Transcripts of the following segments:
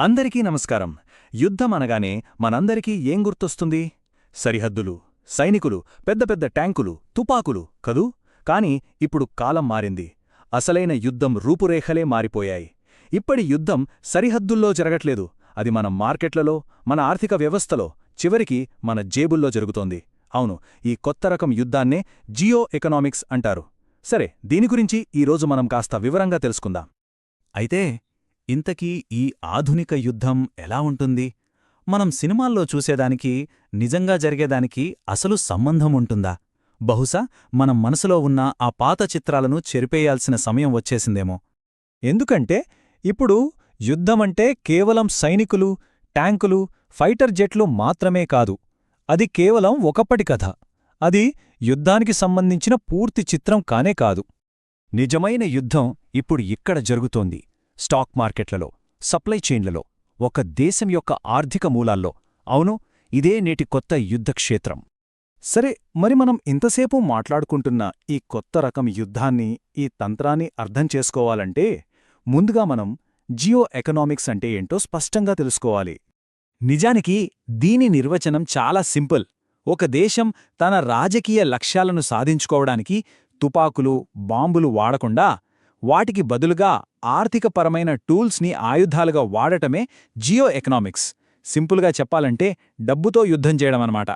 అందరికీ నమస్కారం. యుద్ధం అనగానే మనందరికీ ఏం గుర్తొస్తుంది? సరిహద్దులు, సైనికులు, పెద్ద పెద్ద ట్యాంకులు, తుపాకులు కదూ. కాని ఇప్పుడు కాలం మారింది. అసలైన యుద్ధం రూపురేఖలే మారిపోయాయి. ఇప్పటి యుద్ధం సరిహద్దుల్లో జరగట్లేదు. అది మన మార్కెట్లలో, మన ఆర్థిక వ్యవస్థలో, చివరికి మన జేబుల్లో జరుగుతోంది. అవును, ఈ కొత్త రకం యుద్ధాన్నే జియో ఎకనామిక్స్ అంటారు. సరే, దీని గురించి ఈరోజు మనం కాస్త వివరంగా తెలుసుకుందాం. అయితే ఇంతకీ ఈ ఆధునిక యుద్ధం ఎలా ఉంటుంది? మనం సినిమాల్లో చూసేదానికి, నిజంగా జరిగేదానికి అసలు సంబంధం ఉంటుందా? బహుశా మనం మనసులో ఉన్న ఆ పాత చిత్రాలను చెరిపేయాల్సిన సమయం వచ్చేసిందేమో. ఎందుకంటే ఇప్పుడు యుద్ధమంటే కేవలం సైనికులు, ట్యాంకులు, ఫైటర్ జెట్లు మాత్రమే కాదు. అది కేవలం ఒకప్పటి కథ. అది యుద్ధానికి సంబంధించిన పూర్తి చిత్రం కానే కాదు. నిజమైన యుద్ధం ఇప్పుడు ఇక్కడ జరుగుతోంది. స్టాక్ మార్కెట్లలో, సప్లై చైన్లలో, ఒక దేశం యొక్క ఆర్థిక మూలాల్లో. అవును, ఇదే నేటి కొత్త యుద్ధక్షేత్రం. సరే, మరి మనం ఇంతసేపు మాట్లాడుకుంటున్న ఈ కొత్త రకం యుద్ధాన్ని, ఈ తంత్రాన్ని అర్థం చేసుకోవాలంటే ముందుగా మనం జియో ఎకనామిక్స్ అంటే ఏంటో స్పష్టంగా తెలుసుకోవాలి. నిజానికి దీని నిర్వచనం చాలా సింపుల్. ఒక దేశం తన రాజకీయ లక్ష్యాలను సాధించుకోవడానికి తుపాకులు, బాంబులు వాడకుండా వాటికి బదులుగా ఆర్థికపరమైన టూల్స్ని ఆయుధాలుగా వాడటమే జియో ఎకనామిక్స్. సింపుల్గా చెప్పాలంటే డబ్బుతో యుద్ధం చేయడమన్నమాట.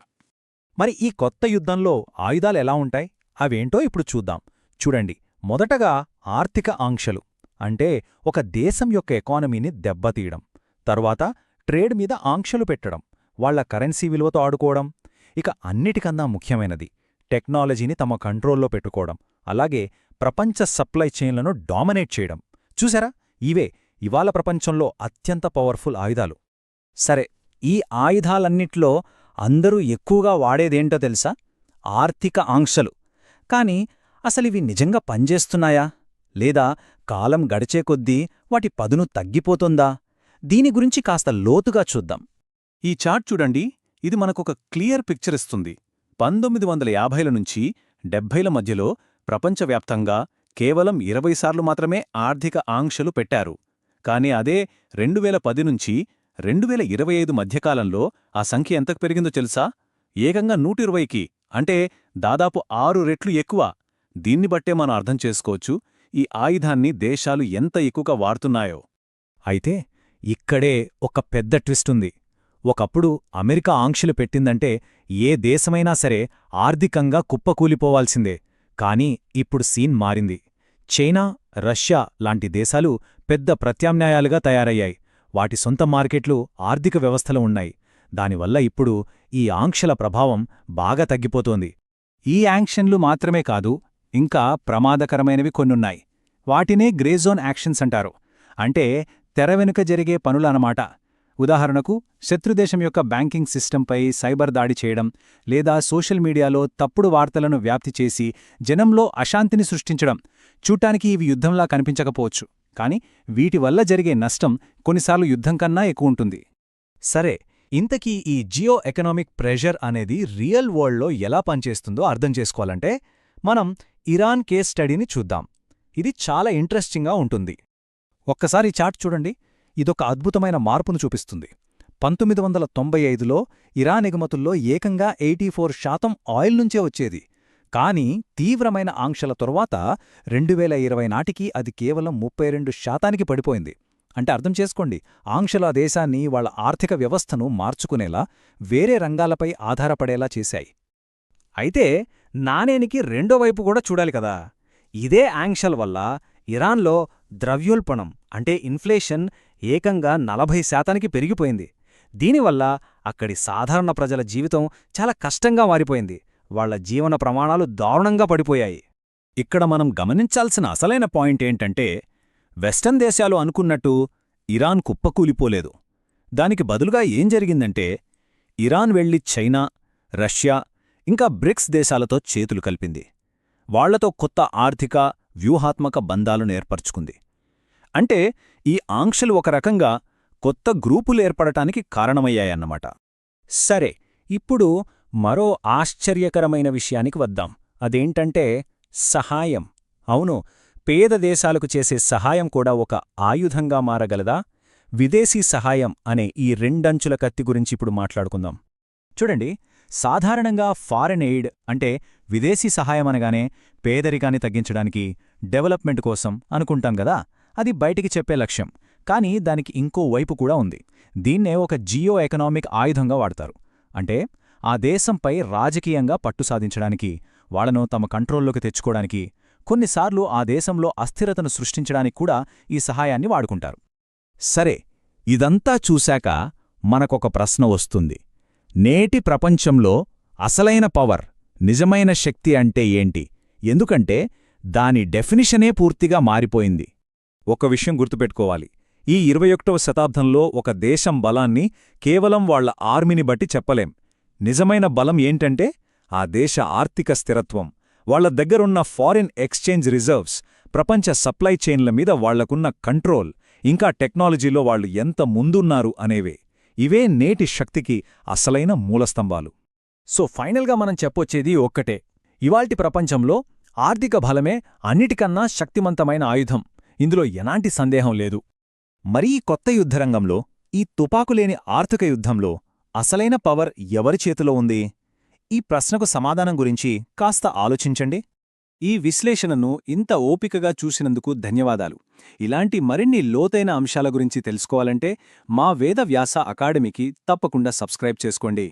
మరి ఈ కొత్త యుద్ధంలో ఆయుధాలెలా ఉంటాయి? అవేంటో ఇప్పుడు చూద్దాం. చూడండి, మొదటగా ఆర్థిక ఆంక్షలు, అంటే ఒక దేశం యొక్క ఎకానమీని దెబ్బతీయడం. తరువాత ట్రేడ్ మీద ఆంక్షలు పెట్టడం, వాళ్ల కరెన్సీ విలువతో ఆడుకోవడం. ఇక అన్నిటికన్నా ముఖ్యమైనది టెక్నాలజీని తమ కంట్రోల్లో పెట్టుకోవడం, అలాగే ప్రపంచ సప్లై చైన్లను డామినేట్ చేయడం. చూసారా, ఇవే ఇవాళ ప్రపంచంలో అత్యంత పవర్ఫుల్ ఆయుధాలు. సరే, ఈ ఆయుధాలన్నిట్లో అందరూ ఎక్కువగా వాడేదేంటో తెలుసా? ఆర్థిక ఆంక్షలు. కాని అసలివి నిజంగా పనిచేస్తున్నాయా? లేదా కాలం గడిచే కొద్దీ వాటి పదును తగ్గిపోతుందా? దీని గురించి కాస్త లోతుగా చూద్దాం. ఈ చార్ట్ చూడండి, ఇది మనకొక క్లియర్ పిక్చర్ ఇస్తుంది. 1950ల నుంచి 70ల మధ్యలో ప్రపంచవ్యాప్తంగా కేవలం 20 సార్లు మాత్రమే ఆర్థిక ఆంక్షలు పెట్టారు. కాని అదే 2010 నుంచి 2025 మధ్యకాలంలో ఆ సంఖ్య ఎంతకు పెరిగిందో తెలుసా? ఏకంగా 120కి, అంటే దాదాపు 6 రెట్లు ఎక్కువ. దీన్ని బట్టే మనం అర్థం చేసుకోవచ్చు ఈ ఆయుధాన్ని దేశాలు ఎంత ఎక్కువగా వాడుతున్నాయో. అయితే ఇక్కడే ఒక పెద్ద ట్విస్టుంది. ఒకప్పుడు అమెరికా ఆంక్షలు పెట్టిందంటే ఏ దేశమైనా సరే ఆర్థికంగా కుప్పకూలిపోవాల్సిందే. కానీ ఇప్పుడు సీన్ మారింది. చైనా, రష్యా లాంటి దేశాలు పెద్ద ప్రత్యామ్నాయాలుగా తయారయ్యాయి. వాటి సొంత మార్కెట్లు, ఆర్థిక వ్యవస్థలు ఉన్నాయి. దానివల్ల ఇప్పుడు ఈ ఆంక్షల ప్రభావం బాగా తగ్గిపోతోంది. ఈ యాక్షన్లు మాత్రమే కాదు, ఇంకా ప్రమాదకరమైనవి కొన్నున్నాయి. వాటినే గ్రేజోన్ యాక్షన్స్ అంటారు. అంటే తెర వెనుక జరిగే పనులనమాట. ఉదాహరణకు, శత్రుదేశం యొక్క బ్యాంకింగ్ సిస్టంపై సైబర్ దాడి చేయడం, లేదా సోషల్ మీడియాలో తప్పుడు వార్తలను వ్యాప్తి చేసి జనంలో అశాంతిని సృష్టించడం. చూడ్డానికి ఇవి యుద్ధంలా కనిపించకపోవచ్చు, కాని వీటి వల్ల జరిగే నష్టం కొన్నిసార్లు యుద్ధం కన్నా ఎక్కువుంటుంది. సరే, ఇంతకీ ఈ జియో ఎకనామిక్ ప్రెషర్ అనేది రియల్ వరల్డ్లో ఎలా పనిచేస్తుందో అర్థం చేసుకోవాలంటే మనం ఇరాన్ కేస్ స్టడీని చూద్దాం. ఇది చాలా ఇంట్రెస్టింగ్గా ఉంటుంది. ఒక్కసారి చార్ట్ చూడండి, ఇదొక అద్భుతమైన మార్పును చూపిస్తుంది. 1995లో ఇరాన్ ఎగుమతుల్లో ఏకంగా 84% ఆయిల్ నుంచే వచ్చేది. కానీ తీవ్రమైన ఆంక్షల తరువాత 2020 నాటికి అది కేవలం 32%కి పడిపోయింది. అంటే అర్థం చేసుకోండి, ఆంక్షల దేశాన్ని, వాళ్ల ఆర్థిక వ్యవస్థను మార్చుకునేలా, వేరే రంగాలపై ఆధారపడేలా చేశాయి. అయితే నాణేనికి రెండో వైపు కూడా చూడాలి కదా. ఇదే ఆంక్షల వల్ల ఇరాన్లో ద్రవ్యోల్బణం, అంటే ఇన్ఫ్లేషన్ ఏకంగా 40%కి పెరిగిపోయింది. దీనివల్ల అక్కడి సాధారణ ప్రజల జీవితం చాలా కష్టంగా మారిపోయింది. వాళ్ల జీవన ప్రమాణాలు దారుణంగా పడిపోయాయి. ఇక్కడ మనం గమనించాల్సిన అసలైన పాయింట్ ఏంటంటే, వెస్టర్న్ దేశాలు అనుకున్నట్టు ఇరాన్ కుప్పకూలిపోలేదు. దానికి బదులుగా ఏం జరిగిందంటే, ఇరాన్ వెళ్లి చైనా, రష్యా, ఇంకా బ్రిక్స్ దేశాలతో చేతులు కలిపింది. వాళ్లతో కొత్త ఆర్థిక, వ్యూహాత్మక బంధాలను ఏర్పరచుకుంది. అంటే ఈ ఆంక్షలు ఒక రకంగా కొత్త గ్రూపులు ఏర్పడటానికి కారణమయ్యాయన్నమాట. సరే, ఇప్పుడు మరో ఆశ్చర్యకరమైన విషయానికి వద్దాం. అదేంటంటే సహాయం. అవును, పేద దేశాలకు చేసే సహాయం కూడా ఒక ఆయుధంగా మారగలదా? విదేశీ సహాయం అనే ఈ రెండంచుల కత్తి గురించి ఇప్పుడు మాట్లాడుకుందాం. చూడండి, సాధారణంగా ఫారెన్ ఎయిడ్ అంటే విదేశీ సహాయం అనగానే పేదరికాన్ని తగ్గించడానికి, డెవలప్మెంట్ కోసం అనుకుంటాం గదా. అది బయటికి చెప్పే లక్ష్యం. కానీ దానికి ఇంకో వైపు కూడా ఉంది. దీన్నే ఒక జియో ఎకనామిక్ ఆయుధంగా వాడతారు. అంటే ఆ దేశంపై రాజకీయంగా పట్టు సాధించడానికి, వాళ్లను తమ కంట్రోల్లోకి తెచ్చుకోవడానికి, కొన్నిసార్లు ఆ దేశంలో అస్థిరతను సృష్టించడానికి కూడా ఈ సహాయాన్ని వాడుకుంటారు. సరే, ఇదంతా చూశాక మనకొక ప్రశ్న వస్తుంది. నేటి ప్రపంచంలో అసలైన పవర్, నిజమైన శక్తి అంటే ఏంటి? ఎందుకంటే దాని డెఫినిషనే పూర్తిగా మారిపోయింది. ఒక విషయం గుర్తుపెట్టుకోవాలి. ఈ 21వ శతాబ్దంలో ఒక దేశం బలాన్ని కేవలం వాళ్ల ఆర్మీని బట్టి చెప్పలేం. నిజమైన బలం ఏంటంటే ఆ దేశ ఆర్థిక స్థిరత్వం, వాళ్ల దగ్గరున్న ఫారిన్ ఎక్స్చేంజ్ రిజర్వ్స్, ప్రపంచ సప్లై చైన్ల మీద వాళ్లకున్న కంట్రోల్, ఇంకా టెక్నాలజీలో వాళ్లు ఎంత ముందున్నారు అనేవే. ఇవే నేటి శక్తికి అసలైన మూలస్తంభాలు. సో ఫైనల్గా మనం చెప్పొచ్చేది ఒక్కటే. ఇవాల్టి ప్రపంచంలో ఆర్థిక బలమే అన్నిటికన్నా శక్తిమంతమైన ఆయుధం. ఇందులో ఎలాంటి సందేహం లేదు. మరీ కొత్త యుద్ధరంగంలో, ఈ తుపాకులేని ఆర్థిక యుద్ధంలో అసలైన పవర్ ఎవరి చేతిలో ఉంది? ఈ ప్రశ్నకు సమాధానం గురించి కాస్త ఆలోచించండి. ఈ విశ్లేషణను ఇంత ఓపికగా చూసినందుకు ధన్యవాదాలు. ఇలాంటి మరిన్ని లోతైన అంశాల గురించి తెలుసుకోవాలంటే మా వేద వ్యాస అకాడమీకి తప్పకుండా సబ్స్క్రైబ్ చేసుకోండి.